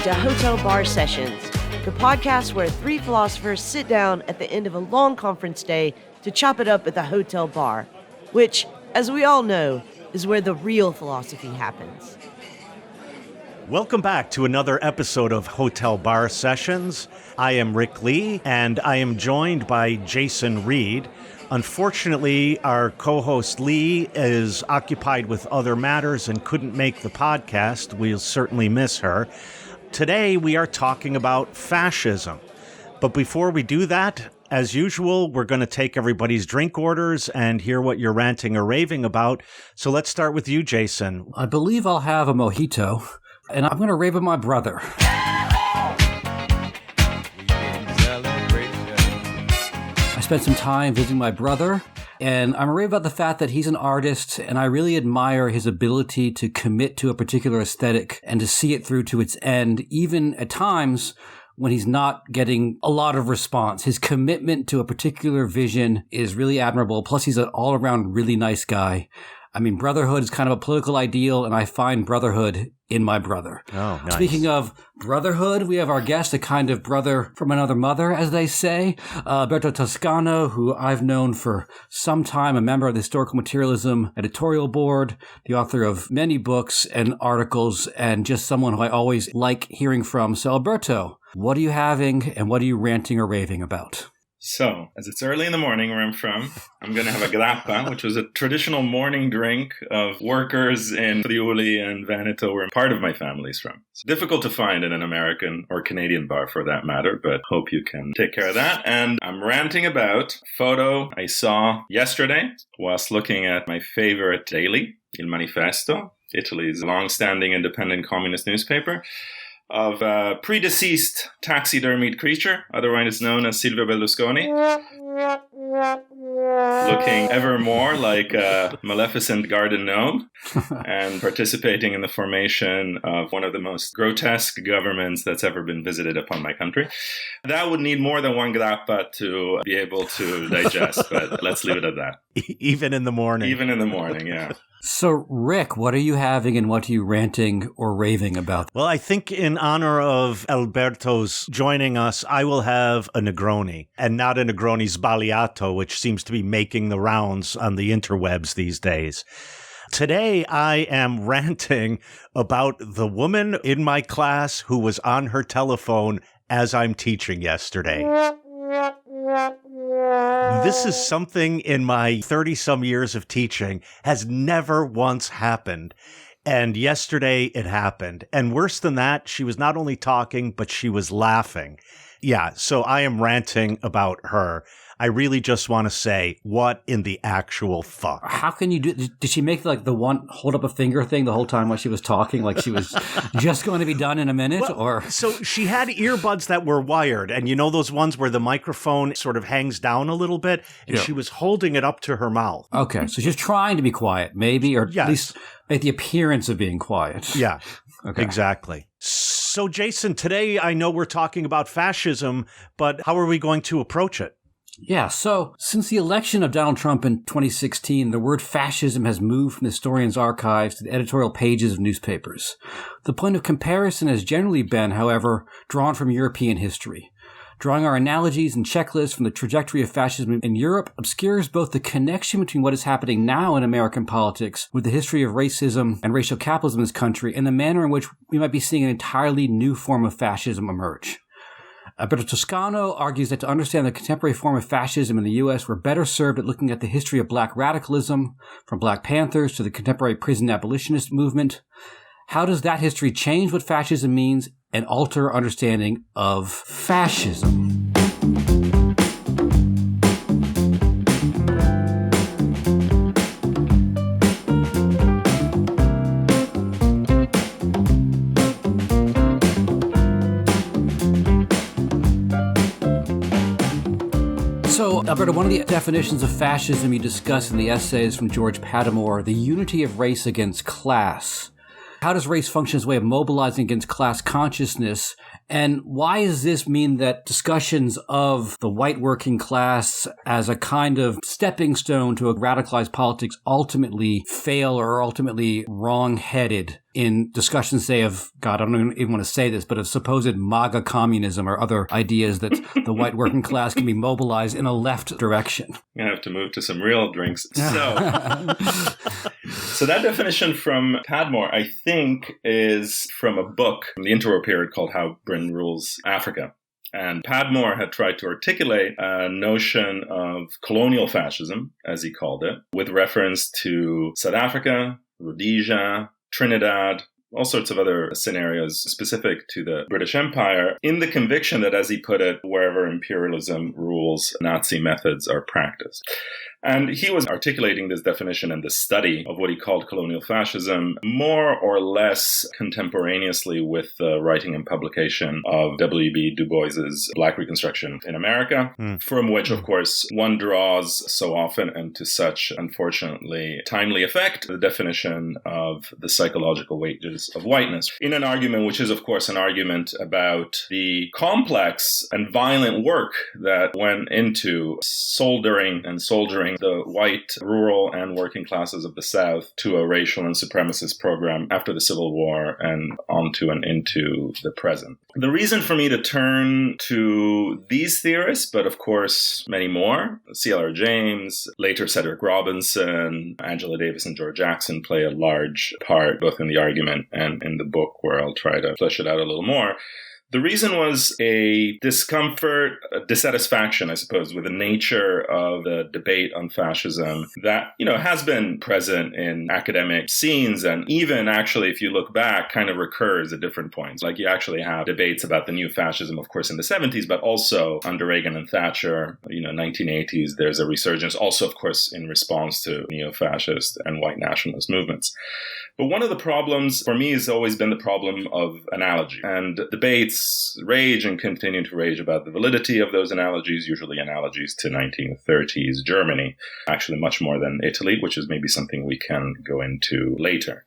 to Hotel Bar Sessions, the podcast where three philosophers sit down at the end of a long conference day to chop it up at the hotel bar, which, as we all know, is where the real philosophy happens. Welcome back to another episode of Hotel Bar Sessions. I am Rick Leigh, and I am joined by Jason Reed. Unfortunately, our co-host Leigh is occupied with other matters and couldn't make the podcast. We'll certainly miss her. Today, we are talking about fascism. But before we do that, as usual, we're going to take everybody's drink orders and hear what you're ranting or raving about. So let's start with you, Jason. I believe I'll have a mojito, and I'm going to rave with my brother. I spent some time visiting my brother, and I'm raving about the fact that he's an artist, and I really admire his ability to commit to a particular aesthetic and to see it through to its end, even at times when he's not getting a lot of response. His commitment to a particular vision is really admirable. Plus, he's an all-around really nice guy. I mean, brotherhood is kind of a political ideal, and I find brotherhood in my brother. Oh, nice. Speaking of brotherhood, we have our guest, a kind of brother from another mother, as they say, Alberto Toscano, who I've known for some time, a member of the Historical Materialism editorial board, the author of many books and articles, and just someone who I always like hearing from. So, Alberto, what are you having, and what are you ranting or raving about? So, as it's early in the morning where I'm from, I'm going to have a grappa, which was a traditional morning drink of workers in Friuli and Veneto, where part of my family's from. It's difficult to find in an American or Canadian bar for that matter, but hope you can take care of that. And I'm ranting about a photo I saw yesterday whilst looking at my favorite daily, Il Manifesto, Italy's long-standing independent communist newspaper, of a predeceased taxidermied creature, otherwise known as Silvio Berlusconi, looking ever more like a maleficent garden gnome and participating in the formation of one of the most grotesque governments that's ever been visited upon my country. That would need more than one grappa to be able to digest, but let's leave it at that. Even in the morning. Even in the morning, yeah. So, Rick, what are you having and what are you ranting or raving about? Well, I think in honor of Alberto's joining us, I will have a Negroni, and not a Negroni sbagliato, which seems to be making the rounds on the interwebs these days. Today, I am ranting about the woman in my class who was on her telephone as I'm teaching yesterday. This is something in my 30-some years of teaching has never once happened. And yesterday it happened. And worse than that, she was not only talking, but she was laughing. Yeah, so I am ranting about her. I really just want to say, what in the actual fuck? How can you do? Did she make like the one hold up a finger thing the whole time while she was talking, like she was just going to be done in a minute? Well, or so she had earbuds that were wired, and you know those ones where the microphone sort of hangs down a little bit, and she was holding it up to her mouth. Okay, so she's trying to be quiet, maybe, or at least make the appearance of being quiet. Yeah, okay. Exactly. So, Jason, today I know we're talking about fascism, but how are we going to approach it? Yeah, so since the election of Donald Trump in 2016, the word fascism has moved from the historians' archives to the editorial pages of newspapers. The point of comparison has generally been, however, drawn from European history. Drawing our analogies and checklists from the trajectory of fascism in Europe obscures both the connection between what is happening now in American politics with the history of racism and racial capitalism in this country and the manner in which we might be seeing an entirely new form of fascism emerge. Alberto Toscano argues that to understand the contemporary form of fascism in the U.S., we're better served at looking at the history of black radicalism, from Black Panthers to the contemporary prison abolitionist movement. How does that history change what fascism means and alter our understanding of fascism? So, Alberto, one of the definitions of fascism you discuss in the essays from George Padmore, the unity of race against class. How does race function as a way of mobilizing against class consciousness? And why does this mean that discussions of the white working class as a kind of stepping stone to a radicalized politics ultimately fail or are ultimately wrong-headed in discussions, say, of, God, I don't even want to say this, but of supposed MAGA communism or other ideas that the white working class can be mobilized in a left direction? I have to move to some real drinks. So that definition from Padmore, I think, is from a book from the interwar period called How Britain Rules Africa. And Padmore had tried to articulate a notion of colonial fascism, as he called it, with reference to South Africa, Rhodesia, Trinidad, all sorts of other scenarios specific to the British Empire, in the conviction that, as he put it, wherever imperialism rules, Nazi methods are practiced. And he was articulating this definition and this study of what he called colonial fascism more or less contemporaneously with the writing and publication of W.B. Du Bois's Black Reconstruction in America, from which, of course, one draws so often and to such, unfortunately, timely effect, the definition of the psychological wages of whiteness, in an argument which is, of course, an argument about the complex and violent work that went into soldiering the white, rural, and working classes of the South to a racial and supremacist program after the Civil War and onto and into the present. The reason for me to turn to these theorists, but of course many more, C.L.R. James, later Cedric Robinson, Angela Davis, and George Jackson play a large part both in the argument and in the book, where I'll try to flesh it out a little more. The reason was a discomfort, a dissatisfaction, I suppose, with the nature of the debate on fascism that, has been present in academic scenes, and even actually, if you look back, kind of recurs at different points. Like, you actually have debates about the new fascism, of course, in the 70s, but also under Reagan and Thatcher, 1980s, there's a resurgence, also, of course, in response to neo-fascist and white nationalist movements. But one of the problems for me has always been the problem of analogy, and debates rage and continue to rage about the validity of those analogies, usually analogies to 1930s Germany, actually much more than Italy, which is maybe something we can go into later.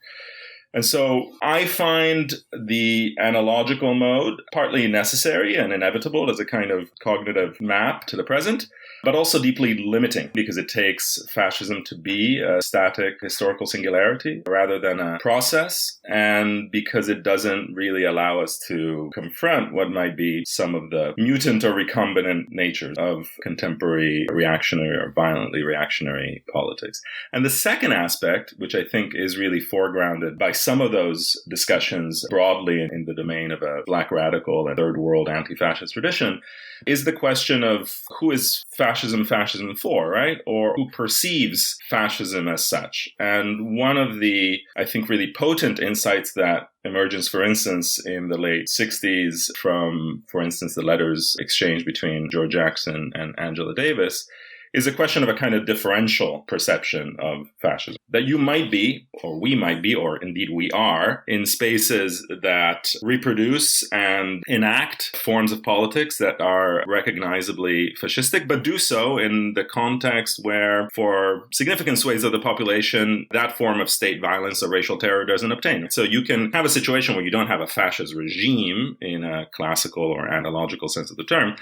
And so I find the analogical mode partly necessary and inevitable as a kind of cognitive map to the present, but also deeply limiting, because it takes fascism to be a static historical singularity rather than a process, and because it doesn't really allow us to confront what might be some of the mutant or recombinant natures of contemporary reactionary or violently reactionary politics. And the second aspect, which I think is really foregrounded by some of those discussions broadly in the domain of a Black radical and third world anti-fascist tradition, is the question of who is fascism for, right? Or who perceives fascism as such. And one of the, I think, really potent insights that emerges, for instance, in the late 60s from, for instance, the letters exchanged between George Jackson and Angela Davis, is a question of a kind of differential perception of fascism. That you might be, or we might be, or indeed we are, in spaces that reproduce and enact forms of politics that are recognizably fascistic, but do so in the context where, for significant swathes of the population, that form of state violence or racial terror doesn't obtain. So you can have a situation where you don't have a fascist regime in a classical or analogical sense of the term,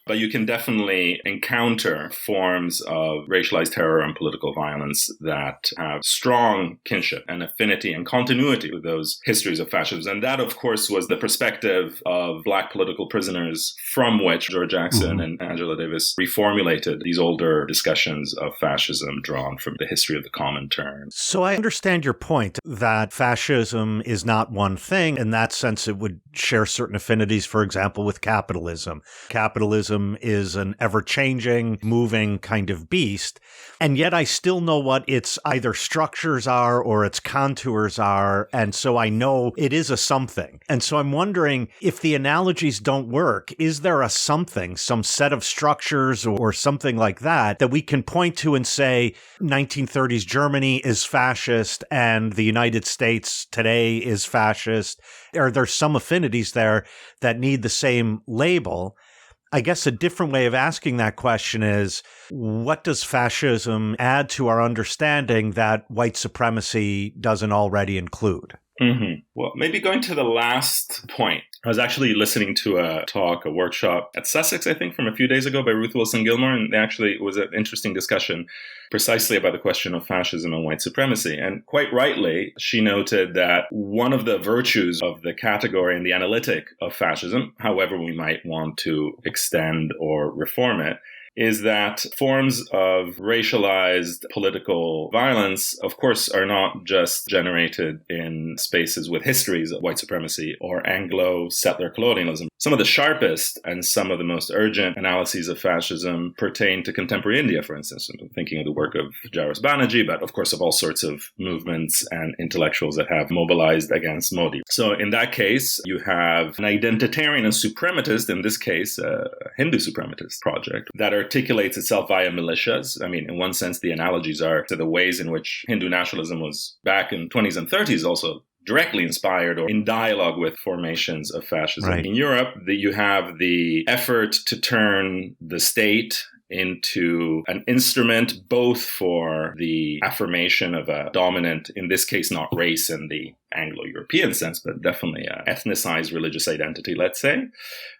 but you can definitely encounter forms of racialized terror and political violence that have strong kinship and affinity and continuity with those histories of fascism. And that, of course, was the perspective of Black political prisoners from which George Jackson and Angela Davis reformulated these older discussions of fascism drawn from the history of the Comintern. So I understand your point that fascism is not one thing. In that sense, it would share certain affinities, for example, with capitalism. Capitalism is an ever-changing, moving kind of beast, and yet I still know what its either structures are or its contours are, and so I know it is a something. And so I'm wondering, if the analogies don't work, is there a something, some set of structures or something like that we can point to and say 1930s Germany is fascist and the United States today is fascist? Are there some affinities there that need the same label? I guess a different way of asking that question is, what does fascism add to our understanding that white supremacy doesn't already include? Well, maybe going to the last point, I was actually listening to a workshop at Sussex, I think, from a few days ago by Ruth Wilson Gilmore, and it was an interesting discussion precisely about the question of fascism and white supremacy. And quite rightly, she noted that one of the virtues of the category and the analytic of fascism, however we might want to extend or reform it, is that forms of racialized political violence, of course, are not just generated in spaces with histories of white supremacy or Anglo-settler colonialism. Some of the sharpest and some of the most urgent analyses of fascism pertain to contemporary India, for instance. I'm thinking of the work of Jairus Banerjee, but of course of all sorts of movements and intellectuals that have mobilized against Modi. So in that case, you have an identitarian and suprematist, in this case, a Hindu suprematist project, that articulates itself via militias. I mean, in one sense, the analogies are to the ways in which Hindu nationalism was back in 20s and 30s also directly inspired or in dialogue with formations of fascism. Right. In Europe, you have the effort to turn the state into an instrument both for the affirmation of a dominant, in this case, not race in the Anglo-European sense, but definitely an ethnicized religious identity, let's say,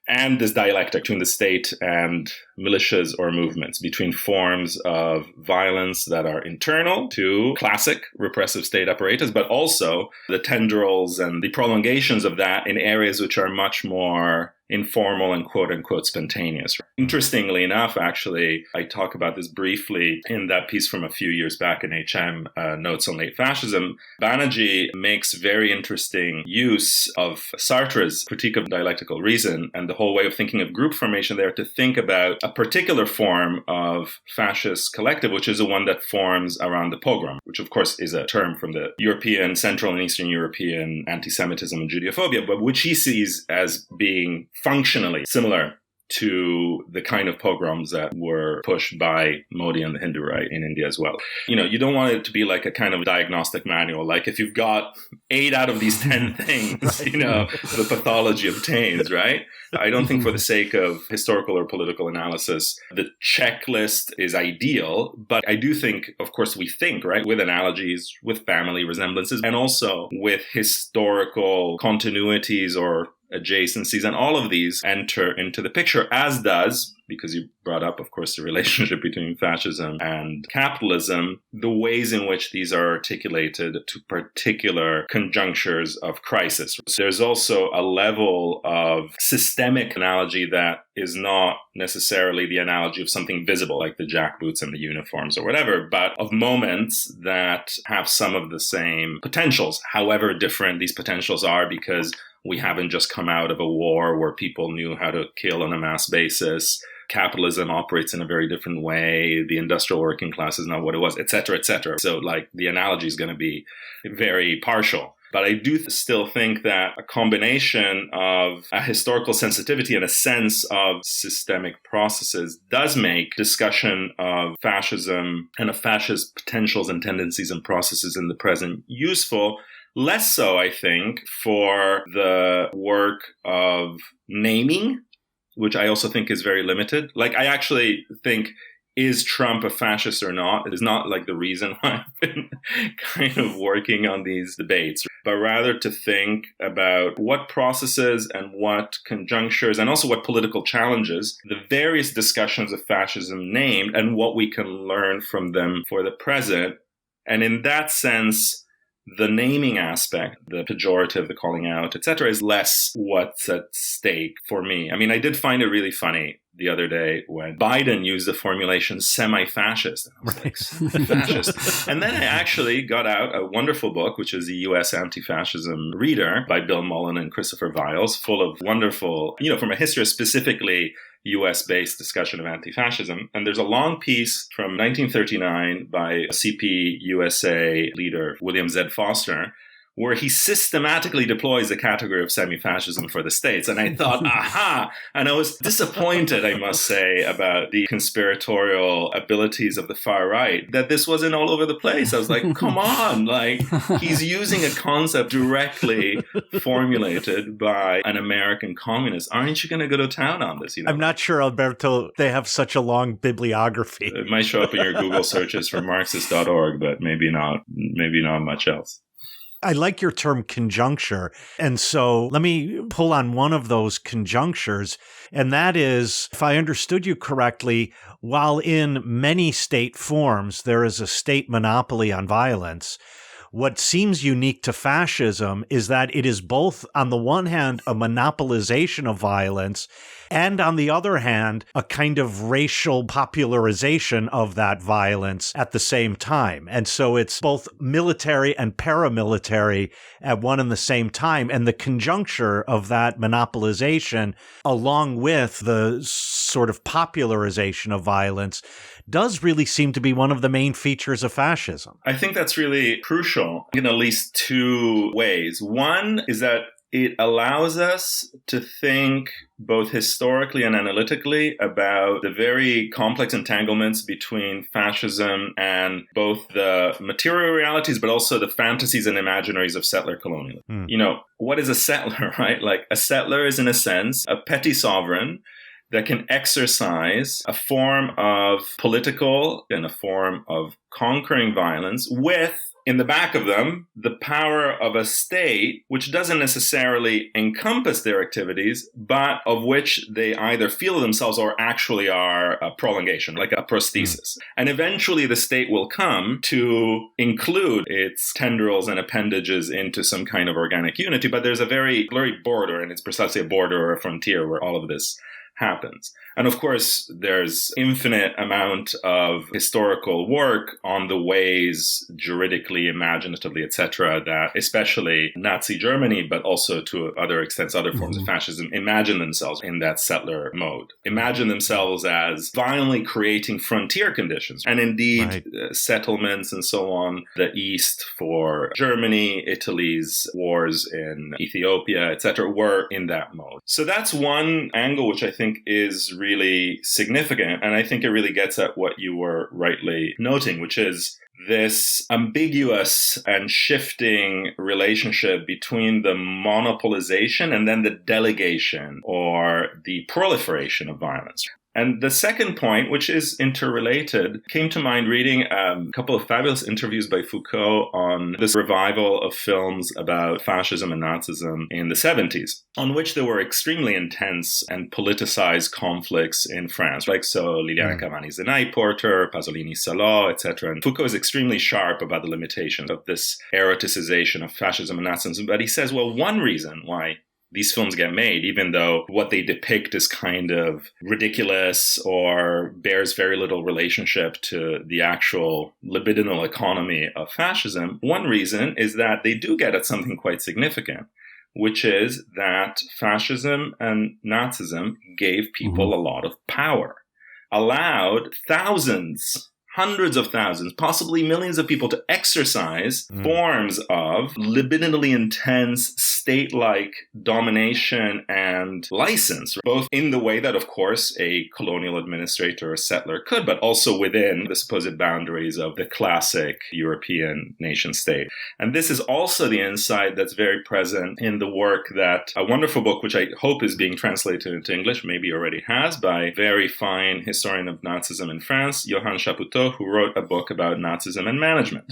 and this dialectic between the state and militias or movements, between forms of violence that are internal to classic repressive state apparatus, but also the tendrils and the prolongations of that in areas which are much more informal and quote-unquote spontaneous. Interestingly enough, actually, I talk about this briefly in that piece from a few years back in HM, Notes on Late Fascism. Banerjee makes very interesting use of Sartre's critique of dialectical reason and the whole way of thinking of group formation there to think about a particular form of fascist collective, which is the one that forms around the pogrom, which of course is a term from the European, Central and Eastern European anti-Semitism and Judeophobia, but which he sees as being functionally similar to the kind of pogroms that were pushed by Modi and the Hindu right in India as well. You know, you don't want it to be like a kind of diagnostic manual. Like if you've got 8 out of these 10 things, you know, the pathology obtains, right? I don't think for the sake of historical or political analysis, the checklist is ideal. But I do think, of course, we think, right, with analogies, with family resemblances, and also with historical continuities or adjacencies, and all of these enter into the picture, as does, because you brought up, of course, the relationship between fascism and capitalism, the ways in which these are articulated to particular conjunctures of crisis. So there's also a level of systemic analogy that is not necessarily the analogy of something visible, like the jackboots and the uniforms or whatever, but of moments that have some of the same potentials, however different these potentials are, because we haven't just come out of a war where people knew how to kill on a mass basis. Capitalism operates in a very different way. The industrial working class is not what it was, et cetera, et cetera. So like the analogy is going to be very partial. But I do still think that a combination of a historical sensitivity and a sense of systemic processes does make discussion of fascism and of fascist potentials and tendencies and processes in the present useful. Less so, I think, for the work of naming, which I also think is very limited. Like, I actually think, is Trump a fascist or not? It is not like the reason why I've been kind of working on these debates, but rather to think about what processes and what conjunctures and also what political challenges the various discussions of fascism named and what we can learn from them for the present. And in that sense, the naming aspect, the pejorative, the calling out, etc., is less what's at stake for me. I mean, I did find it really funny the other day when Biden used the formulation semi-fascist. And I was like, semi-fascist. And then I actually got out a wonderful book, which is the U.S. Anti-Fascism Reader by Bill Mullen and Christopher Viles, full of wonderful, you know, from a history specifically US-based discussion of anti-fascism. And there's a long piece from 1939 by CP USA leader William Z. Foster, where he systematically deploys the category of semi-fascism for the States. And I thought, aha! And I was disappointed, I must say, about the conspiratorial abilities of the far right, that this wasn't all over the place. I was like, come on! Like, he's using a concept directly formulated by an American communist. Aren't you going to go to town on this? You know? I'm not sure, Alberto, they have such a long bibliography. It might show up in your Google searches for Marxist.org, but maybe not much else. I like your term conjuncture. And so let me pull on one of those conjunctures. And that is, if I understood you correctly, while in many state forms there is a state monopoly on violence, what seems unique to fascism is that it is both, on the one hand, a monopolization of violence, and on the other hand, a kind of racial popularization of that violence at the same time. And so it's both military and paramilitary at one and the same time. And the conjuncture of that monopolization, along with the sort of popularization of violence, does really seem to be one of the main features of fascism. I think that's really crucial in at least two ways. One is that it allows us to think both historically and analytically about the very complex entanglements between fascism and both the material realities, but also the fantasies and imaginaries of settler colonialism. You know, what is a settler, right? Like, a settler is, in a sense, a petty sovereign that can exercise a form of political and a form of conquering violence with, in the back of them, the power of a state which doesn't necessarily encompass their activities, but of which they either feel themselves or actually are a prolongation, like a prosthesis. And eventually the state will come to include its tendrils and appendages into some kind of organic unity, but there's a very blurry border, and it's precisely a border or a frontier where all of this happens. And of course, there's infinite amount of historical work on the ways, juridically, imaginatively, etc., that especially Nazi Germany, but also to other extents, other forms of fascism, imagine themselves in that settler mode, imagine themselves as violently creating frontier conditions. And indeed, settlements and so on, the East for Germany, Italy's wars in Ethiopia, etc., were in that mode. So that's one angle which I think is really significant. And I think it really gets at what you were rightly noting, which is this ambiguous and shifting relationship between the monopolization and then the delegation or the proliferation of violence. And the second point, which is interrelated, came to mind reading a couple of fabulous interviews by Foucault on this revival of films about fascism and Nazism in the 70s, on which there were extremely intense and politicized conflicts in France, like so Liliana Cavani's The Night Porter, Pasolini's Salò, etc. And Foucault is extremely sharp about the limitations of this eroticization of fascism and Nazism. But he says, well, one reason why these films get made, even though what they depict is kind of ridiculous or bears very little relationship to the actual libidinal economy of fascism, one reason is that they do get at something quite significant, which is that fascism and Nazism gave people a lot of power, allowed thousands, hundreds of thousands, possibly millions of people to exercise forms of libidinally intense state-like domination and license, both in the way that, of course, a colonial administrator or settler could, but also within the supposed boundaries of the classic European nation-state. And this is also the insight that's very present in the work that a wonderful book, which I hope is being translated into English, maybe already has, by a very fine historian of Nazism in France, Johann Chapoutot, who wrote a book about Nazism and management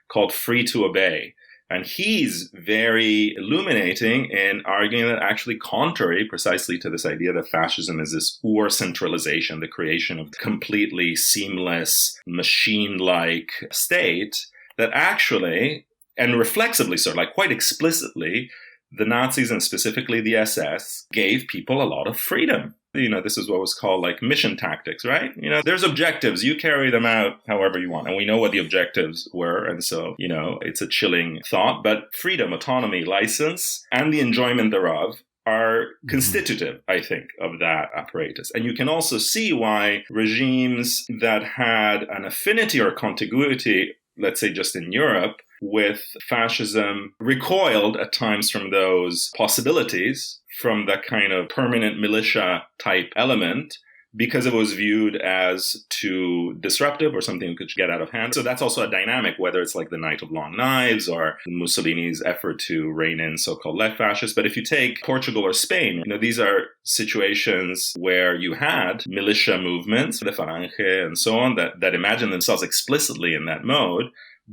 called Free to Obey. And he's very illuminating in arguing that actually contrary precisely to this idea that fascism is this centralization, the creation of completely seamless, machine-like state, that actually, and reflexively so, like quite explicitly, the Nazis and specifically the SS gave people a lot of freedom. You know, this is what was called like mission tactics, right? You know, there's objectives. You carry them out however you want. And we know what the objectives were. And so, you know, it's a chilling thought. But freedom, autonomy, license, and the enjoyment thereof are constitutive, I think, of that apparatus. And you can also see why regimes that had an affinity or contiguity, let's say just in Europe, with fascism recoiled at times from those possibilities, from that kind of permanent militia type element, because it was viewed as too disruptive or something that could get out of hand. So that's also a dynamic, whether it's like the Night of Long Knives or Mussolini's effort to rein in so-called left fascists. But if you take Portugal or Spain, you know, these are situations where you had militia movements, the Falange and so on, that imagine themselves explicitly in that mode,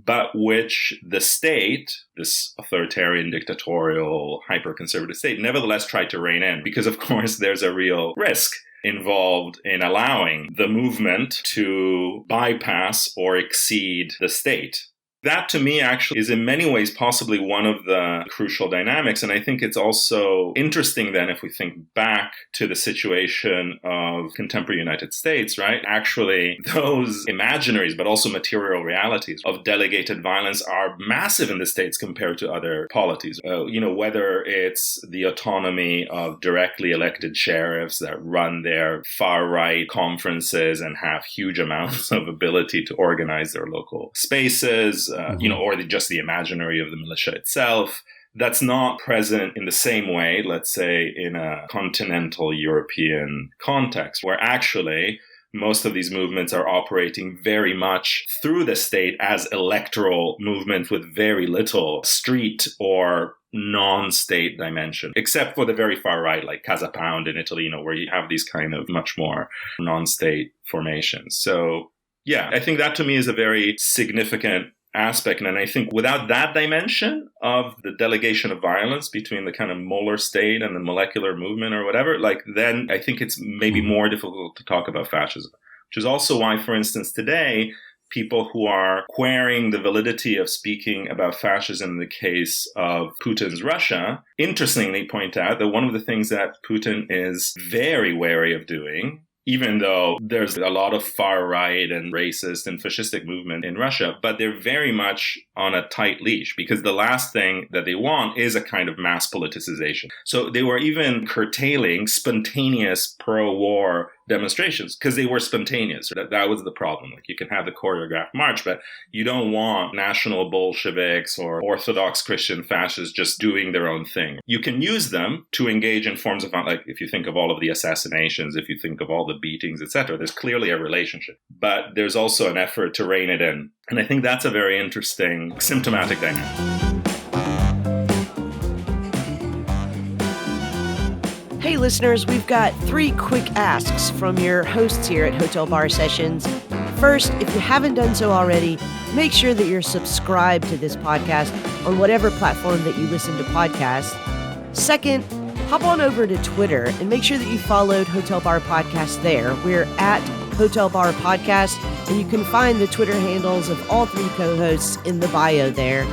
but which the state, this authoritarian, dictatorial, hyper-conservative state, nevertheless tried to rein in, because of course there's a real risk involved in allowing the movement to bypass or exceed the state. That, to me, actually is in many ways possibly one of the crucial dynamics. And I think it's also interesting then if we think back to the situation of contemporary United States, right? Actually, those imaginaries, but also material realities of delegated violence are massive in the States compared to other polities. Whether it's the autonomy of directly elected sheriffs that run their far-right conferences and have huge amounts of ability to organize their local spaces, or just the imaginary of the militia itself. That's not present in the same way, let's say, in a continental European context, where actually most of these movements are operating very much through the state as electoral movements with very little street or non-state dimension, except for the very far right, like Casa Pound in Italy, where you have these kind of much more non-state formations. So, yeah, I think that to me is a very significant aspect. And I think without that dimension of the delegation of violence between the kind of molar state and the molecular movement or whatever, then I think it's maybe more difficult to talk about fascism, which is also why, for instance, today, people who are querying the validity of speaking about fascism in the case of Putin's Russia, interestingly point out that one of the things that Putin is very wary of doing, even though there's a lot of far-right and racist and fascistic movement in Russia, but they're very much on a tight leash because the last thing that they want is a kind of mass politicization. So they were even curtailing spontaneous pro-war demonstrations because they were spontaneous. That was the problem. You can have the choreographed march, but you don't want national Bolsheviks or Orthodox Christian fascists just doing their own thing. You can use them to engage in forms of, if you think of all of the assassinations, if you think of all the beatings, etc., there's clearly a relationship. But there's also an effort to rein it in. And I think that's a very interesting symptomatic dynamic. Hey listeners, we've got 3 quick asks from your hosts here at Hotel Bar Sessions. First, if you haven't done so already, make sure that you're subscribed to this podcast on whatever platform that you listen to podcasts. Second, hop on over to Twitter and make sure that you followed Hotel Bar Podcast there. We're at Hotel Bar Podcast, and you can find the Twitter handles of all 3 co-hosts in the bio there.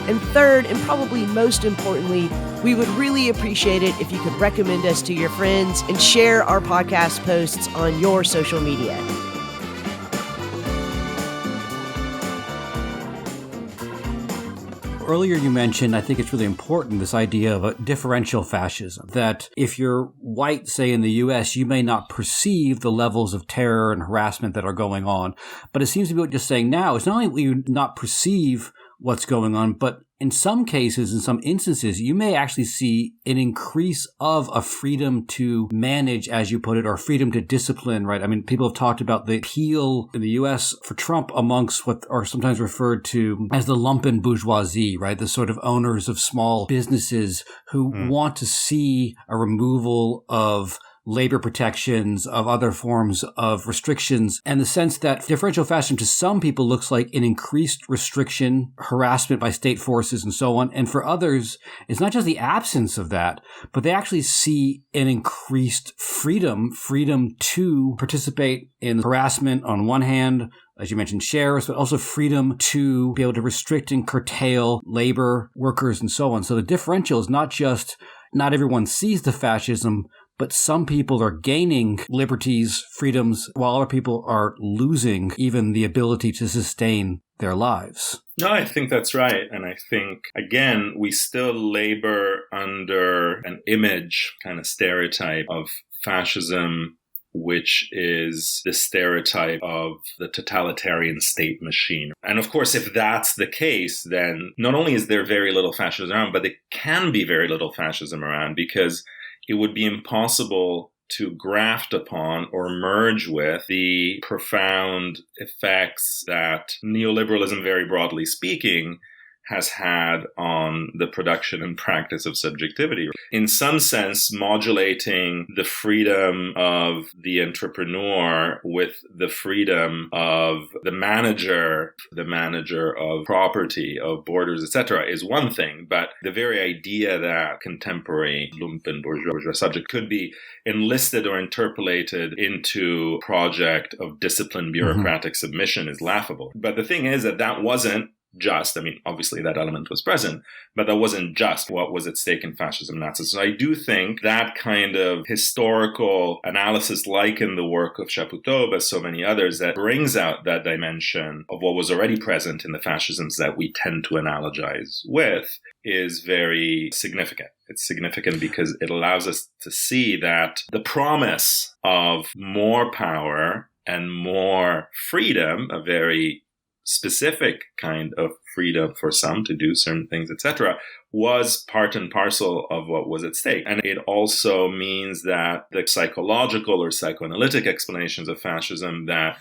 And third, and probably most importantly, we would really appreciate it if you could recommend us to your friends and share our podcast posts on your social media. Earlier you mentioned, I think it's really important, this idea of a differential fascism, that if you're white, say in the US, you may not perceive the levels of terror and harassment that are going on. But it seems to be what you're saying now. It's not only will you not perceive what's going on, but in some cases, in some instances, you may actually see an increase of a freedom to manage, as you put it, or freedom to discipline, right? I mean, people have talked about the appeal in the U.S. for Trump amongst what are sometimes referred to as the lumpen bourgeoisie, right? The sort of owners of small businesses who want to see a removal of labor protections, of other forms of restrictions, and the sense that differential fascism to some people looks like an increased restriction, harassment by state forces, and so on. And for others, it's not just the absence of that, but they actually see an increased freedom to participate in harassment on one hand, as you mentioned, sheriffs, but also freedom to be able to restrict and curtail labor, workers, and so on. So the differential is not just not everyone sees the fascism, but some people are gaining liberties, freedoms, while other people are losing even the ability to sustain their lives. No, I think that's right. And I think, again, we still labor under an image, kind of stereotype of fascism, which is the stereotype of the totalitarian state machine. And of course, if that's the case, then not only is there very little fascism around, but there can be very little fascism around because it would be impossible to graft upon or merge with the profound effects that neoliberalism, very broadly speaking, has had on the production and practice of subjectivity. In some sense, modulating the freedom of the entrepreneur with the freedom of the manager of property, of borders, etc., is one thing. But the very idea that contemporary lumpen bourgeois subject could be enlisted or interpolated into a project of disciplined bureaucratic submission is laughable. But the thing is that wasn't just, obviously that element was present, but that wasn't just what was at stake in fascism and Nazism. So I do think that kind of historical analysis, like in the work of Chapoutot, but so many others, that brings out that dimension of what was already present in the fascisms that we tend to analogize with, is very significant. It's significant because it allows us to see that the promise of more power and more freedom, a very specific kind of freedom for some to do certain things, etc., was part and parcel of what was at stake. And it also means that the psychological or psychoanalytic explanations of fascism that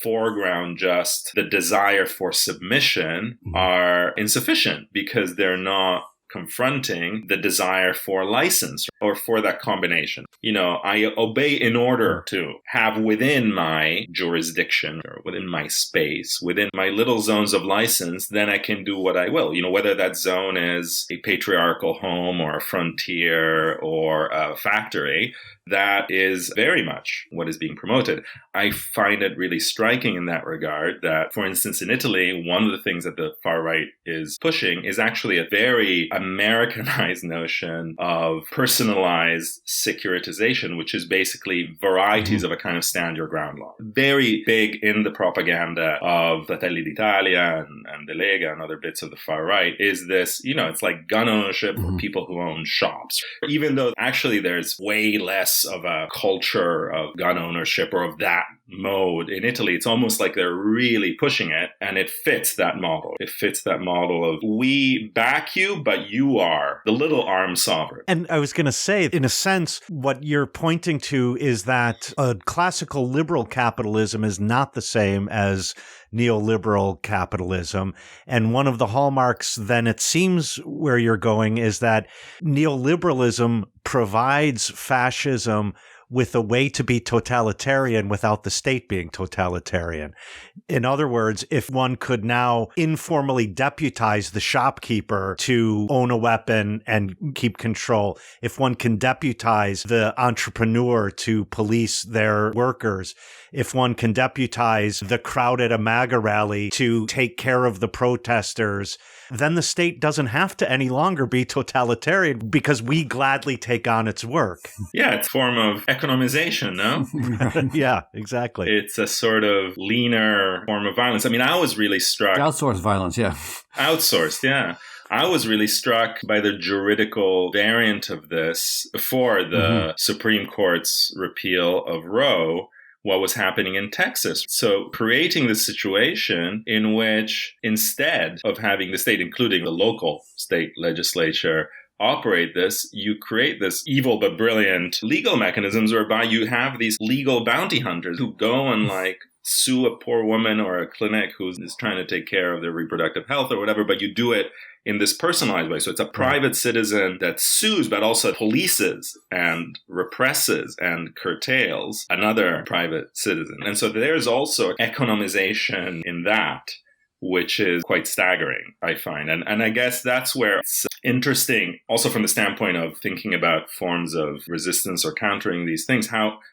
foreground just the desire for submission are insufficient, because they're not confronting the desire for license or for that combination. I obey in order to have within my jurisdiction or within my space, within my little zones of license, then I can do what I will. Whether that zone is a patriarchal home or a frontier or a factory, that is very much what is being promoted. I find it really striking in that regard that, for instance, in Italy, one of the things that the far right is pushing is actually a very Americanized notion of personalized securitization, which is basically varieties of a kind of stand your ground law. Very big in the propaganda of Fratelli d'Italia and the Lega and other bits of the far right is this, it's like gun ownership for people who own shops. Even though actually there's way less of a culture of gun ownership or of that mode in Italy, it's almost like they're really pushing it, and it fits that model. It fits that model of, we back you, but you are the little armed sovereign. And I was going to say, in a sense, what you're pointing to is that a classical liberal capitalism is not the same as neoliberal capitalism. And one of the hallmarks, then it seems where you're going, is that neoliberalism provides fascism with a way to be totalitarian without the state being totalitarian. In other words, if one could now informally deputize the shopkeeper to own a weapon and keep control, if one can deputize the entrepreneur to police their workers, if one can deputize the crowd at a MAGA rally to take care of the protesters, then the state doesn't have to any longer be totalitarian because we gladly take on its work. Yeah, it's a form of economization, no? Yeah, exactly. It's a sort of leaner form of violence. I was really struck. Outsourced violence, yeah. Outsourced, yeah. I was really struck by the juridical variant of this before the Supreme Court's repeal of Roe, what was happening in Texas. So creating this situation in which, instead of having the state, including the local state legislature, operate this, you create this evil but brilliant legal mechanisms whereby you have these legal bounty hunters who go and sue a poor woman or a clinic who is trying to take care of their reproductive health or whatever, but you do it in this personalized way. So it's a private citizen that sues, but also polices and represses and curtails another private citizen. And so there's also economization in that, which is quite staggering, I find. And I guess that's where it's interesting, also from the standpoint of thinking about forms of resistance or countering these things,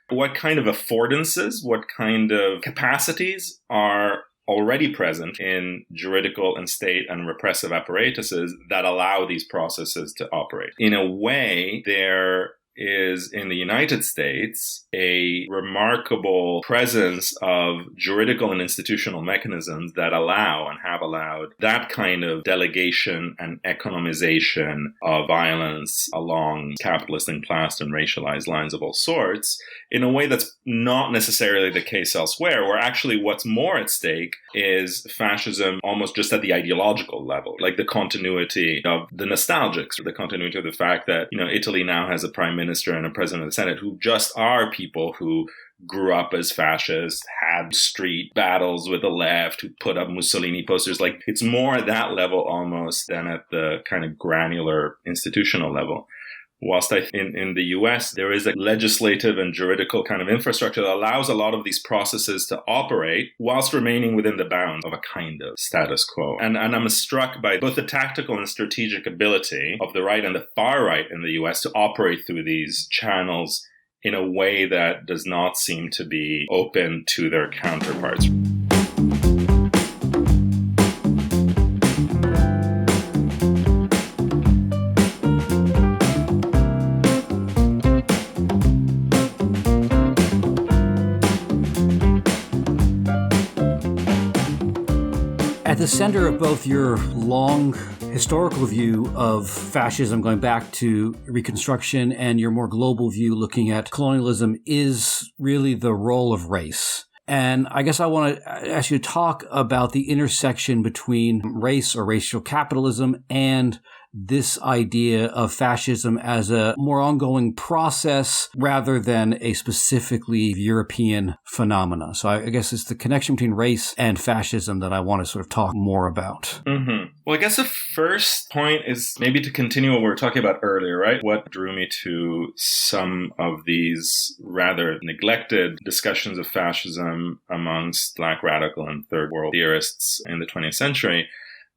what kind of affordances, what kind of capacities are already present in juridical and state and repressive apparatuses that allow these processes to operate. In a way, there is in the United States a remarkable presence of juridical and institutional mechanisms that allow and have allowed that kind of delegation and economization of violence along capitalist and class and racialized lines of all sorts in a way that's not necessarily the case elsewhere, where actually what's more at stake is fascism almost just at the ideological level, like the continuity of the nostalgics, or the continuity of the fact that, Italy now has a prime minister and a president of the Senate who just are people who grew up as fascists, had street battles with the left, who put up Mussolini posters. Like, it's more at that level almost than at the kind of granular institutional level. Whilst in the US, there is a legislative and juridical kind of infrastructure that allows a lot of these processes to operate whilst remaining within the bounds of a kind of status quo. And I'm struck by both the tactical and strategic ability of the right and the far right in the US to operate through these channels in a way that does not seem to be open to their counterparts. At the center of both your long historical view of fascism going back to Reconstruction and your more global view looking at colonialism is really the role of race. And I guess I want to ask you to talk about the intersection between race or racial capitalism and this idea of fascism as a more ongoing process rather than a specifically European phenomena. So I guess it's the connection between race and fascism that I want to sort of talk more about. Mm-hmm. Well, I guess the first point is maybe to continue what we were talking about earlier, right? What drew me to some of these rather neglected discussions of fascism amongst Black radical and third world theorists in the 20th century.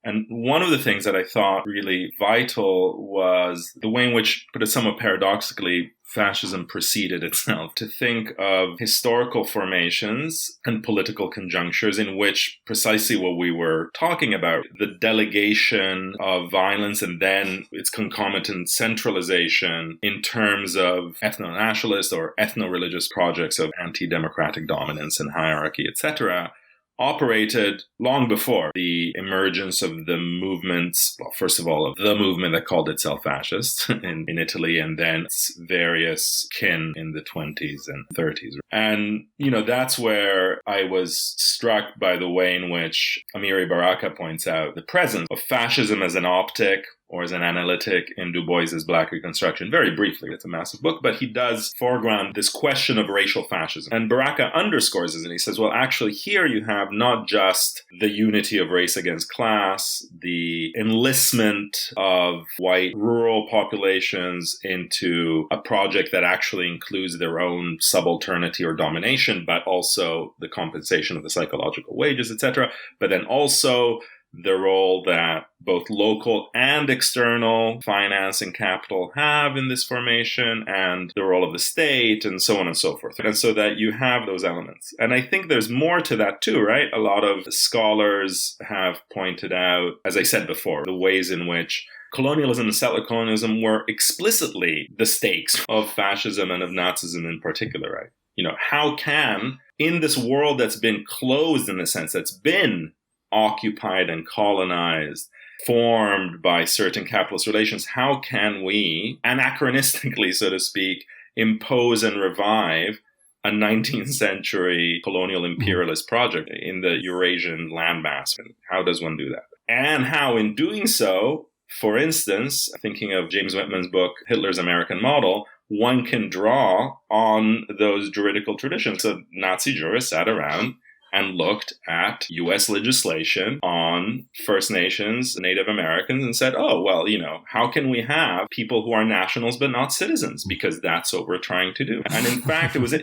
And one of the things that I thought really vital was the way in which, put it somewhat paradoxically, fascism preceded itself. To think of historical formations and political conjunctures in which precisely what we were talking about, the delegation of violence and then its concomitant centralization in terms of ethno-nationalist or ethno-religious projects of anti-democratic dominance and hierarchy, etc., operated long before the emergence of the movements, well, first of all, of the movement that called itself fascist in Italy, and then its various kin in the 20s and 30s. And, that's where I was struck by the way in which Amiri Baraka points out the presence of fascism as an optic or as an analytic in Du Bois's Black Reconstruction. Very briefly, it's a massive book, but he does foreground this question of racial fascism. And Baraka underscores this, and he says, well, actually, here you have not just the unity of race against class, the enlistment of white rural populations into a project that actually includes their own subalternity or domination, but also the compensation of the psychological wages, etc. But then also the role that both local and external finance and capital have in this formation, and the role of the state, and so on and so forth. And so that you have those elements. And I think there's more to that too, right? A lot of scholars have pointed out, as I said before, the ways in which colonialism and settler colonialism were explicitly the stakes of fascism and of Nazism in particular, right? How can, in this world that's been closed in the sense that's been occupied and colonized, formed by certain capitalist relations, how can we, anachronistically, so to speak, impose and revive a 19th century colonial imperialist project in the Eurasian landmass? How does one do that? And how, in doing so, for instance, thinking of James Whitman's book, Hitler's American Model, one can draw on those juridical traditions. So Nazi jurists sat around and looked at U.S. legislation on First Nations, Native Americans, and said, oh, well, how can we have people who are nationals but not citizens? Because that's what we're trying to do. And in fact, it was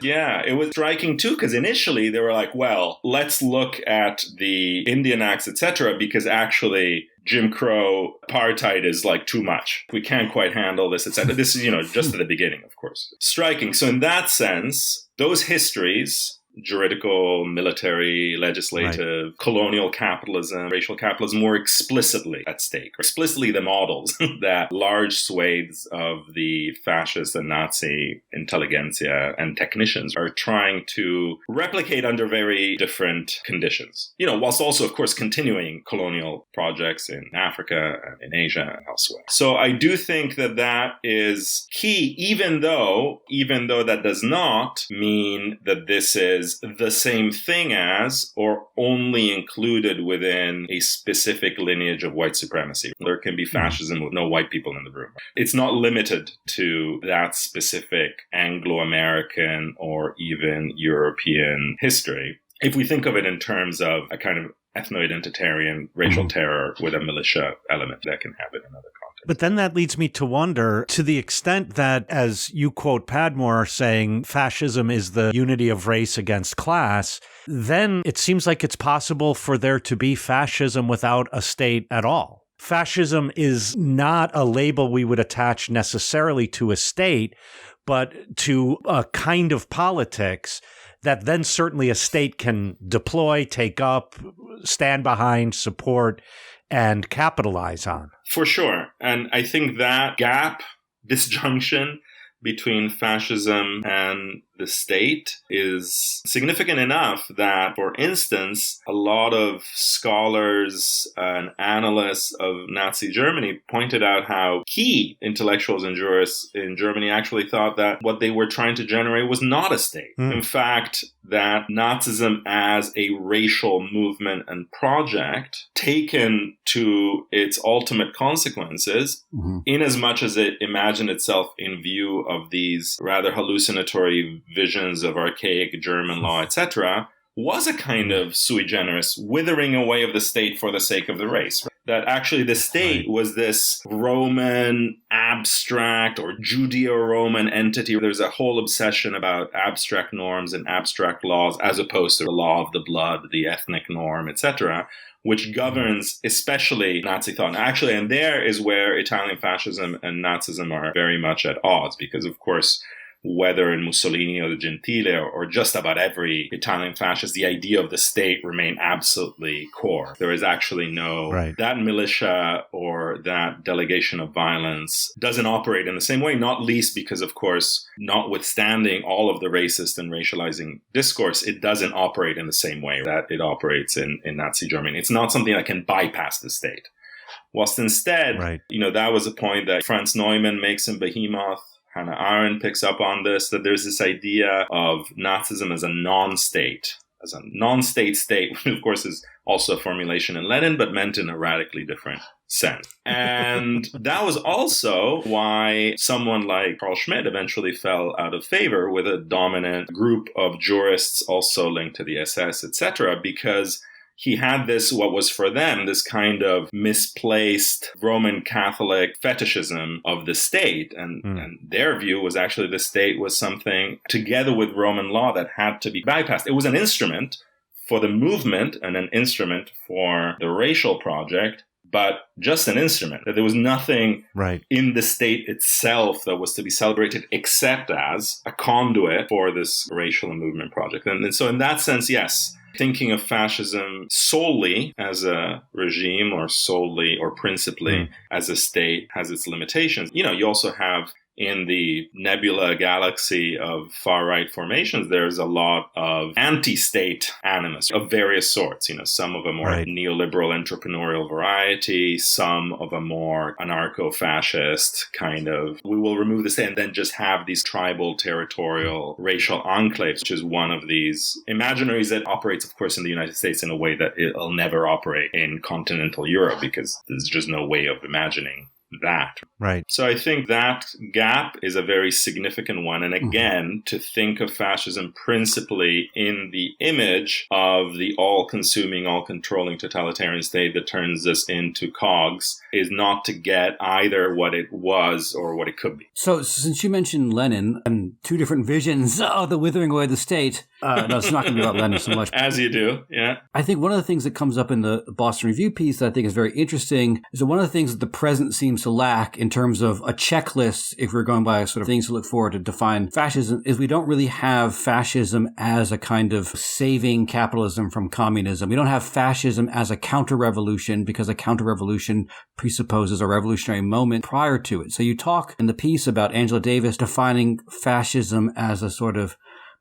striking too, because initially they were like, well, let's look at the Indian Acts, etc., because actually Jim Crow apartheid is like too much. We can't quite handle this, etc. This is, just at the beginning, of course. Striking. So in that sense, those histories, juridical, military, legislative, right, colonial capitalism, racial capitalism were explicitly at stake, explicitly the models that large swathes of the fascist and Nazi intelligentsia and technicians are trying to replicate under very different conditions. Whilst also, of course, continuing colonial projects in Africa and in Asia and elsewhere. So I do think that that is key, even though that does not mean that this is is the same thing as or only included within a specific lineage of white supremacy. There can be fascism with no white people in the room. It's not limited to that specific Anglo-American or even European history. If we think of it in terms of a kind of ethno-identitarian racial terror with a militia element that can happen in other contexts. But then that leads me to wonder, to the extent that, as you quote Padmore saying, fascism is the unity of race against class, then it seems like it's possible for there to be fascism without a state at all. Fascism is not a label we would attach necessarily to a state, but to a kind of politics that then certainly a state can deploy, take up, stand behind, support, and capitalize on. For sure. And I think that gap, disjunction between fascism and the state is significant enough that, for instance, a lot of scholars and analysts of Nazi Germany pointed out how key intellectuals and jurists in Germany actually thought that what they were trying to generate was not a state. In fact, that Nazism as a racial movement and project, taken to its ultimate consequences, in as much as it imagined itself in view of these rather hallucinatory visions of archaic German law, etc., was a kind of sui generis withering away of the state for the sake of the race. That actually the state was this Roman abstract or Judeo-Roman entity. There's a whole obsession about abstract norms and abstract laws as opposed to the law of the blood, the ethnic norm, etc., which governs especially Nazi thought. Actually, and there is where Italian fascism and Nazism are very much at odds, because, of course, whether in Mussolini or the Gentile or just about every Italian fascist, the idea of the state remained absolutely core. There is actually that militia or that delegation of violence doesn't operate in the same way, not least because, of course, notwithstanding all of the racist and racializing discourse, it doesn't operate in the same way that it operates in Nazi Germany. It's not something that can bypass the state. Whilst instead, that was a point that Franz Neumann makes in Behemoth. Hannah Arendt picks up on this, that there's this idea of Nazism as a non-state state, which of course is also a formulation in Lenin, but meant in a radically different sense. And that was also why someone like Carl Schmitt eventually fell out of favor with a dominant group of jurists also linked to the SS, etc., because he had this, what was for them, this kind of misplaced Roman Catholic fetishism of the state. And their view was actually the state was something, together with Roman law, that had to be bypassed. It was an instrument for the movement and an instrument for the racial project, but just an instrument. That there was nothing in the state itself that was to be celebrated except as a conduit for this racial and movement project. And so in that sense, yes, thinking of fascism solely as a regime or solely or principally as a state has its limitations. You also have in the nebula galaxy of far-right formations, there's a lot of anti-state animus of various sorts. Some of a more neoliberal entrepreneurial variety, some of a more anarcho-fascist kind of, we will remove the state and then just have these tribal, territorial, racial enclaves, which is one of these imaginaries that operates, of course, in the United States in a way that it'll never operate in continental Europe, because there's just no way of imagining that. So I think that gap is a very significant one. And again, to think of fascism principally in the image of the all-consuming, all-controlling totalitarian state that turns us into cogs is not to get either what it was or what it could be. So since you mentioned Lenin and two different visions of the withering away of the state, no, it's not going to be about Lenin so much. As you do, yeah. I think one of the things that comes up in the Boston Review piece that I think is very interesting is that one of the things that the present seems to lack in terms of a checklist, if we're going by sort of things to look for to define fascism, is we don't really have fascism as a kind of saving capitalism from communism. We don't have fascism as a counter-revolution, because a counter-revolution presupposes a revolutionary moment prior to it. So you talk in the piece about Angela Davis defining fascism as a sort of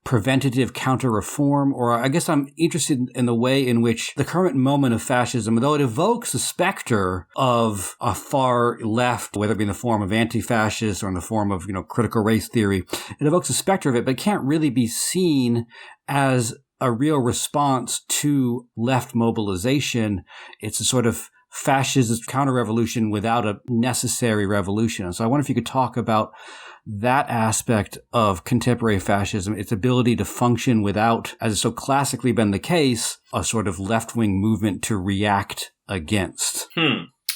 preventative counter-reform, or I guess I'm interested in the way in which the current moment of fascism, though it evokes the specter of a far left, whether it be in the form of anti-fascist or in the form of, critical race theory, it evokes the specter of it, but can't really be seen as a real response to left mobilization. It's a sort of fascist counter-revolution without a necessary revolution. And so I wonder if you could talk about that aspect of contemporary fascism, its ability to function without, as has so classically been the case, a sort of left-wing movement to react against.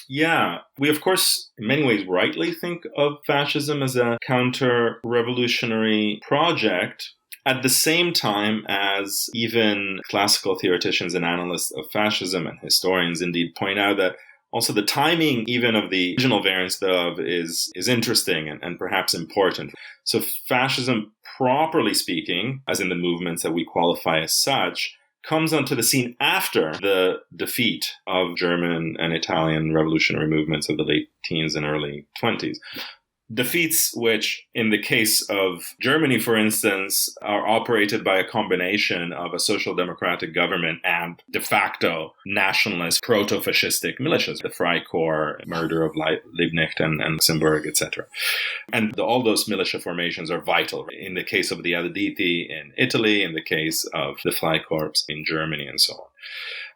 Yeah. We, of course, in many ways rightly think of fascism as a counter-revolutionary project, at the same time as even classical theoreticians and analysts of fascism and historians indeed point out that also the timing even of the original variants thereof is interesting and perhaps important. So fascism, properly speaking, as in the movements that we qualify as such, comes onto the scene after the defeat of German and Italian revolutionary movements of the late teens and early 20s. Defeats which, in the case of Germany, for instance, are operated by a combination of a social democratic government and de facto nationalist proto-fascistic militias, the Freikorps, murder of Liebknecht and Luxemburg, etc. And all those militia formations are vital in the case of the Arditi in Italy, in the case of the Freikorps in Germany, and so on.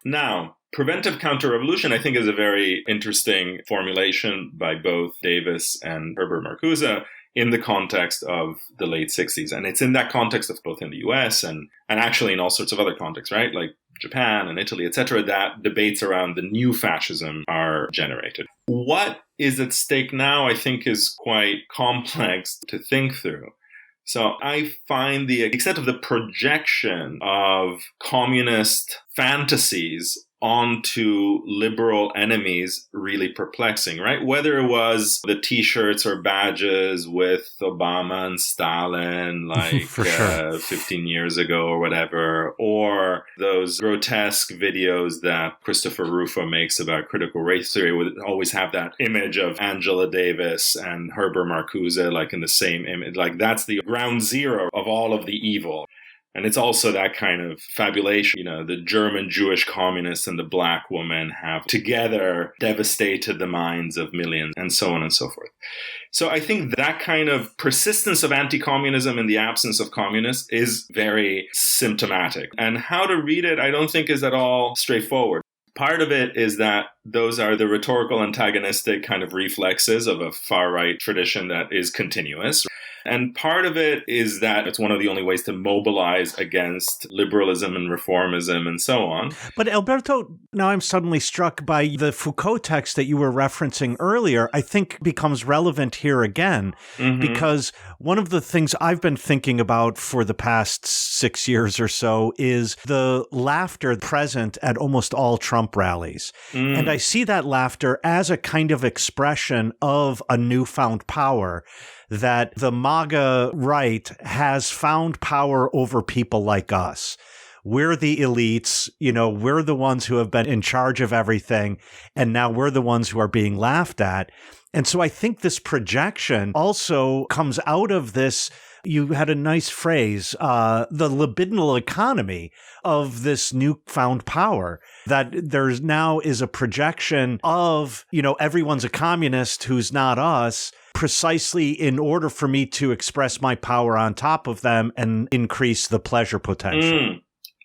Now, preventive counter-revolution, I think, is a very interesting formulation by both Davis and Herbert Marcuse in the context of the late 60s. And it's in that context of both in the US and actually in all sorts of other contexts, right? Like Japan and Italy, etc., that debates around the new fascism are generated. What is at stake now, I think, is quite complex to think through. So I find the extent of the projection of communist fantasies onto liberal enemies really perplexing, right? Whether it was the t-shirts or badges with Obama and Stalin, like sure. 15 years ago or whatever, or those grotesque videos that Christopher Rufo makes about critical race theory would always have that image of Angela Davis and Herbert Marcuse, like in the same image. Like that's the ground zero of all of the evil. And it's also that kind of fabulation, the German Jewish communists and the black woman have together devastated the minds of millions, and so on and so forth. So I think that kind of persistence of anti-communism in the absence of communists is very symptomatic. And how to read it, I don't think is at all straightforward. Part of it is that those are the rhetorical antagonistic kind of reflexes of a far-right tradition that is continuous. And part of it is that it's one of the only ways to mobilize against liberalism and reformism and so on. But Alberto, now I'm suddenly struck by the Foucault text that you were referencing earlier, I think becomes relevant here again, because one of the things I've been thinking about for the past 6 years or so is the laughter present at almost all Trump rallies. And I see that laughter as a kind of expression of a newfound power, that the MAGA right has found power over people like us. We're the elites, we're the ones who have been in charge of everything, and now we're the ones who are being laughed at. And so I think this projection also comes out of this. You had a nice phrase, the libidinal economy of this newfound power, that there's now is a projection of, everyone's a communist who's not us, precisely in order for me to express my power on top of them and increase the pleasure potential.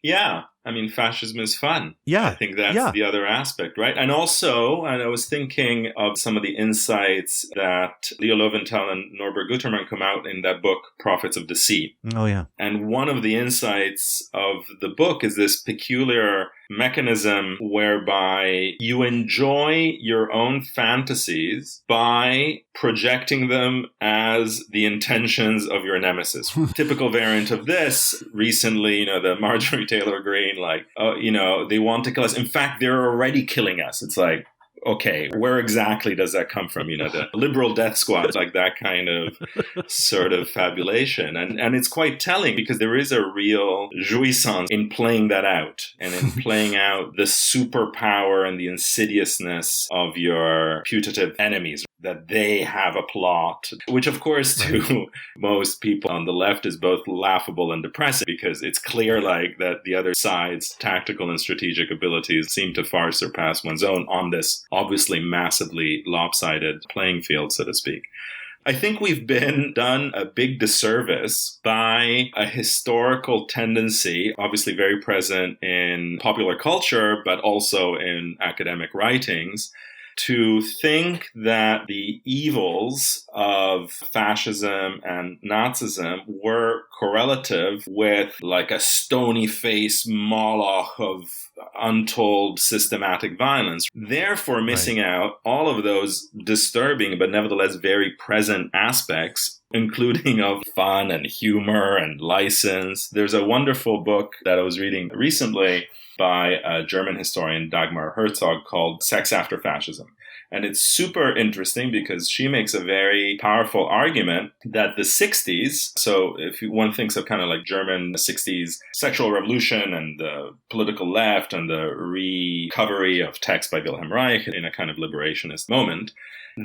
Yeah. I mean, fascism is fun. Yeah. I think that's the other aspect, right? And also, and I was thinking of some of the insights that Leo Lowenthal and Norbert Gutermann come out in that book, Prophets of Deceit. Oh, yeah. And one of the insights of the book is this peculiar mechanism whereby you enjoy your own fantasies by projecting them as the intentions of your nemesis. Typical variant of this recently, the Marjorie Taylor Greene, they want to kill us. In fact, they're already killing us. It's like, okay, where exactly does that come from? The liberal death squad, like that kind of sort of fabulation. And it's quite telling because there is a real jouissance in playing that out and in playing out the superpower and the insidiousness of your putative enemies. that they have a plot, which of course to most people on the left is both laughable and depressing, because it's clear like that the other side's tactical and strategic abilities seem to far surpass one's own on this obviously massively lopsided playing field, so to speak. I think we've been done a big disservice by a historical tendency, obviously very present in popular culture, but also in academic writings, to think that the evils of fascism and Nazism were correlative with like a stony-faced Moloch of untold systematic violence, therefore missing out all of those disturbing but nevertheless very present aspects, including of fun and humor and license. There's a wonderful book that I was reading recently by a German historian, Dagmar Herzog, called Sex After Fascism. And it's super interesting because she makes a very powerful argument that the 60s, so if one thinks of kind of like German 60s sexual revolution and the political left and the recovery of texts by Wilhelm Reich in a kind of liberationist moment,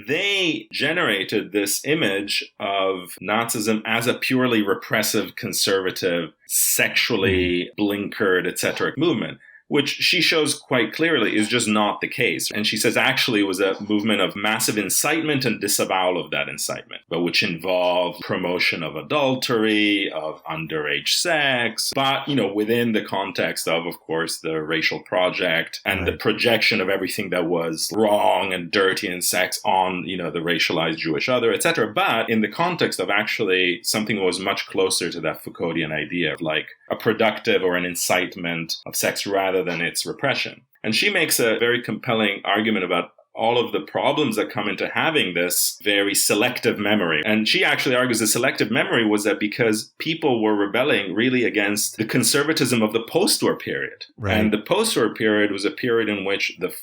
they generated this image of Nazism as a purely repressive, conservative, sexually blinkered, etc. movement, which she shows quite clearly is just not the case. And she says actually it was a movement of massive incitement and disavowal of that incitement, but which involved promotion of adultery, of underage sex, but, within the context of course, the racial project and the projection of everything that was wrong and dirty in sex on, the racialized Jewish other, etc. But in the context of actually something that was much closer to that Foucauldian idea of like a productive or an incitement of sex rather than its repression. And she makes a very compelling argument about all of the problems that come into having this very selective memory. And she actually argues the selective memory was that because people were rebelling really against the conservatism of the post-war period. Right. And the post-war period was a period in which the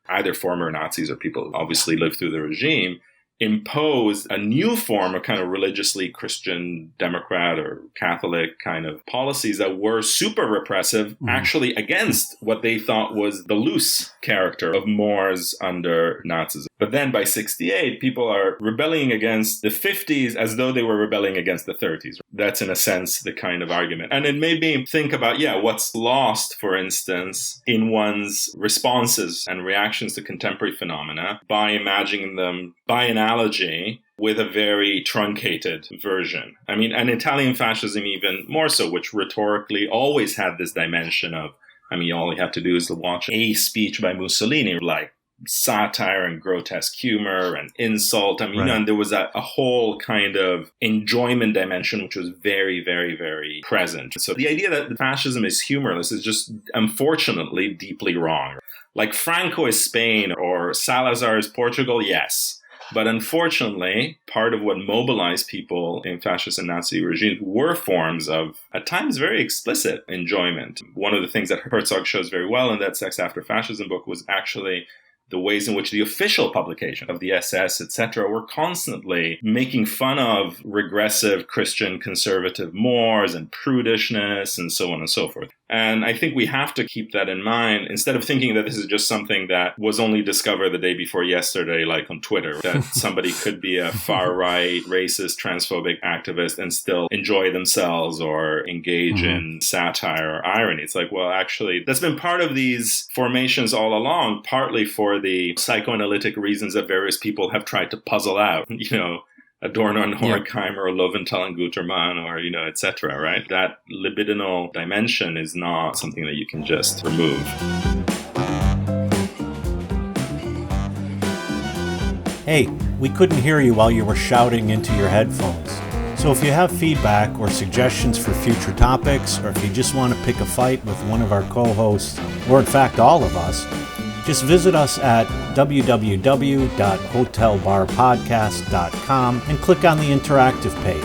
either former Nazis or people who obviously lived through the regime, imposed a new form of kind of religiously Christian Democrat or Catholic kind of policies that were super repressive, actually against what they thought was the loose character of Moors under Nazism. But then by 68, people are rebelling against the 50s as though they were rebelling against the 30s. That's in a sense the kind of argument. And it made me think about, what's lost, for instance, in one's responses and reactions to contemporary phenomena by imagining them by analogy with a very truncated version. I mean, and Italian fascism even more so, which rhetorically always had this dimension of, all you have to do is to watch a speech by Mussolini, like satire and grotesque humor and insult. And there was a whole kind of enjoyment dimension, which was very, very, very present. So the idea that fascism is humorless is just, unfortunately, deeply wrong. Like Franco is Spain or Salazar is Portugal, yes. But unfortunately, part of what mobilized people in fascist and Nazi regimes were forms of, at times, very explicit enjoyment. One of the things that Herzog shows very well in that Sex After Fascism book was actually the ways in which the official publication of the SS, etc., were constantly making fun of regressive Christian conservative mores and prudishness and so on and so forth. And I think we have to keep that in mind instead of thinking that this is just something that was only discovered the day before yesterday, like on Twitter, that somebody could be a far-right, racist, transphobic activist and still enjoy themselves or engage in satire or irony. It's like, well, actually, that's been part of these formations all along, partly for the psychoanalytic reasons that various people have tried to puzzle out, Adorno and Horkheimer or Lowenthal and Gutermann or, etc., right? That libidinal dimension is not something that you can just remove. Hey, we couldn't hear you while you were shouting into your headphones. So if you have feedback or suggestions for future topics, or if you just want to pick a fight with one of our co-hosts, or in fact all of us, just visit us at www.hotelbarpodcast.com and click on the interactive page.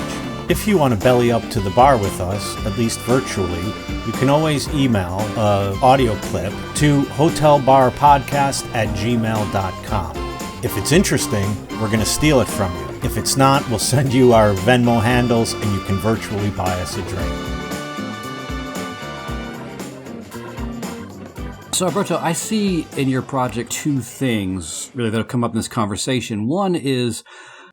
If you want to belly up to the bar with us, at least virtually, you can always email an audio clip to hotelbarpodcast@gmail.com. If it's interesting, we're going to steal it from you. If it's not, we'll send you our Venmo handles and you can virtually buy us a drink. So, Alberto, I see in your project two things really that have come up in this conversation. One is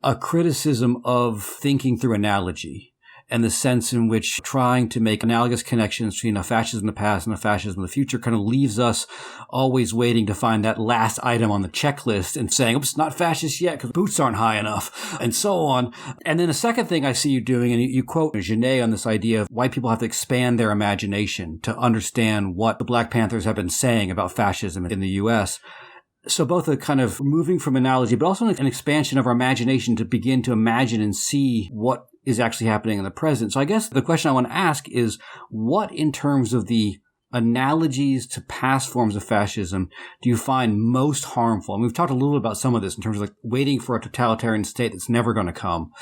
a criticism of thinking through analogy and the sense in which trying to make analogous connections between a fascism in the past and a fascism in the future kind of leaves us always waiting to find that last item on the checklist and saying, oops, not fascist yet because boots aren't high enough, and so on. And then the second thing I see you doing, and you quote Genet on this idea of white people have to expand their imagination to understand what the Black Panthers have been saying about fascism in the U.S., so both a kind of moving from analogy, but also an expansion of our imagination to begin to imagine and see what is actually happening in the present. So I guess the question I want to ask is, what in terms of the analogies to past forms of fascism do you find most harmful? And we've talked a little bit about some of this in terms of like waiting for a totalitarian state that's never going to come.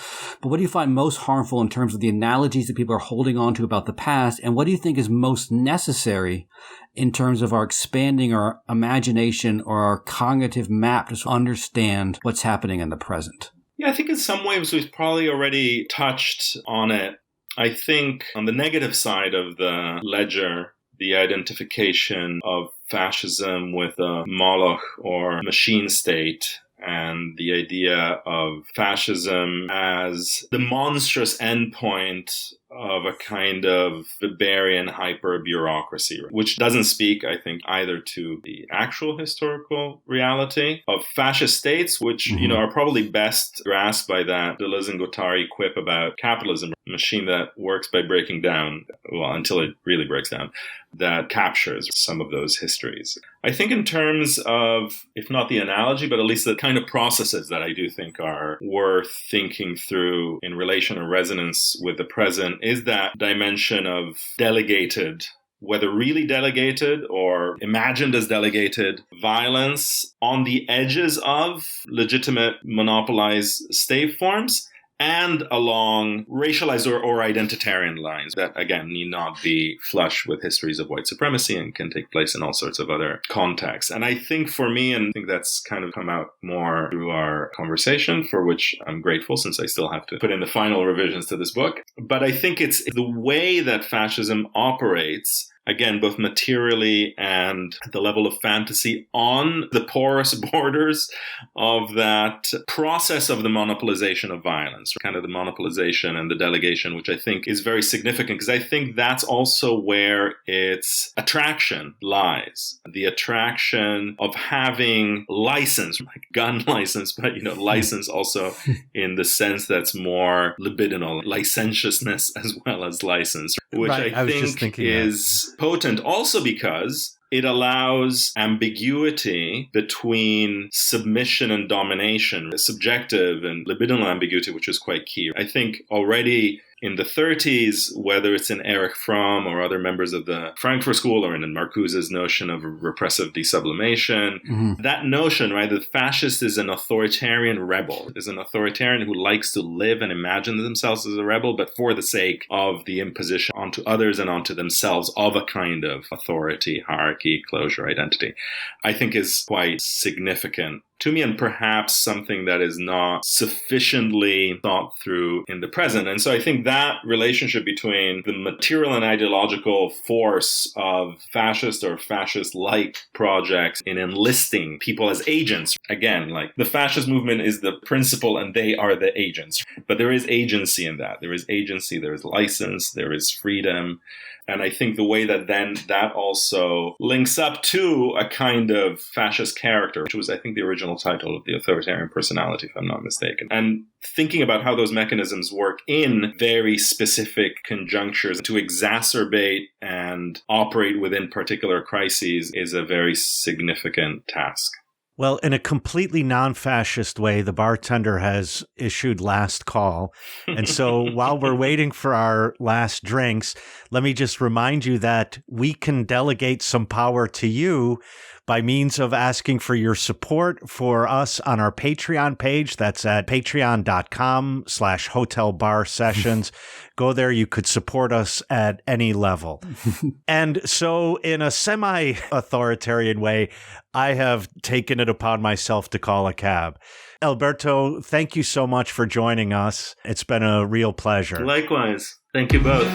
But what do you find most harmful in terms of the analogies that people are holding on to about the past? And what do you think is most necessary in terms of our expanding our imagination or our cognitive map to understand what's happening in the present? Yeah, I think in some ways we've probably already touched on it. I think on the negative side of the ledger, the identification of fascism with a Moloch or machine state, and the idea of fascism as the monstrous endpoint of a kind of barbarian hyper-bureaucracy, which doesn't speak, I think, either to the actual historical reality of fascist states, which, are probably best grasped by that Deleuze and Guattari quip about capitalism, a machine that works by breaking down, well, until it really breaks down, that captures some of those histories. I think in terms of, if not the analogy, but at least the kind of processes that I do think are worth thinking through in relation or resonance with the present is that dimension of delegated, whether really delegated or imagined as delegated, violence on the edges of legitimate monopolized state forms and along racialized or identitarian lines that, again, need not be flush with histories of white supremacy and can take place in all sorts of other contexts. And I think for me, and I think that's kind of come out more through our conversation, for which I'm grateful since I still have to put in the final revisions to this book. But I think it's the way that fascism operates, again, both materially and at the level of fantasy, on the porous borders of that process of the monopolization of violence, kind of the monopolization and the delegation, which I think is very significant, because I think that's also where its attraction lies. The attraction of having license, like gun license, but, license also in the sense that's more libidinal, licentiousness as well as license, which right. I think is potent also because it allows ambiguity between submission and domination, subjective and libidinal ambiguity, which is quite key. I think already in the 30s, whether it's in Erich Fromm or other members of the Frankfurt School or in Marcuse's notion of repressive desublimation, that notion, right, that fascist is an authoritarian rebel, is an authoritarian who likes to live and imagine themselves as a rebel, but for the sake of the imposition onto others and onto themselves of a kind of authority, hierarchy, closure, identity, I think is quite significant to me, and perhaps something that is not sufficiently thought through in the present. And so I think that relationship between the material and ideological force of fascist or fascist-like projects in enlisting people as agents, again, like the fascist movement is the principle and they are the agents. But there is agency in that. There is agency, there is license, there is freedom. And I think the way that then that also links up to a kind of fascist character, which was, I think, the original title of The Authoritarian Personality, if I'm not mistaken. And thinking about how those mechanisms work in very specific conjunctures to exacerbate and operate within particular crises is a very significant task. Well, in a completely non-fascist way, the bartender has issued last call. And so while we're waiting for our last drinks, let me just remind you that we can delegate some power to you by means of asking for your support for us on our Patreon page. That's at patreon.com/hotelbarsessions. Go there. You could support us at any level. And so in a semi-authoritarian way, I have taken it upon myself to call a cab. Alberto, thank you so much for joining us. It's been a real pleasure. Likewise. Thank you both.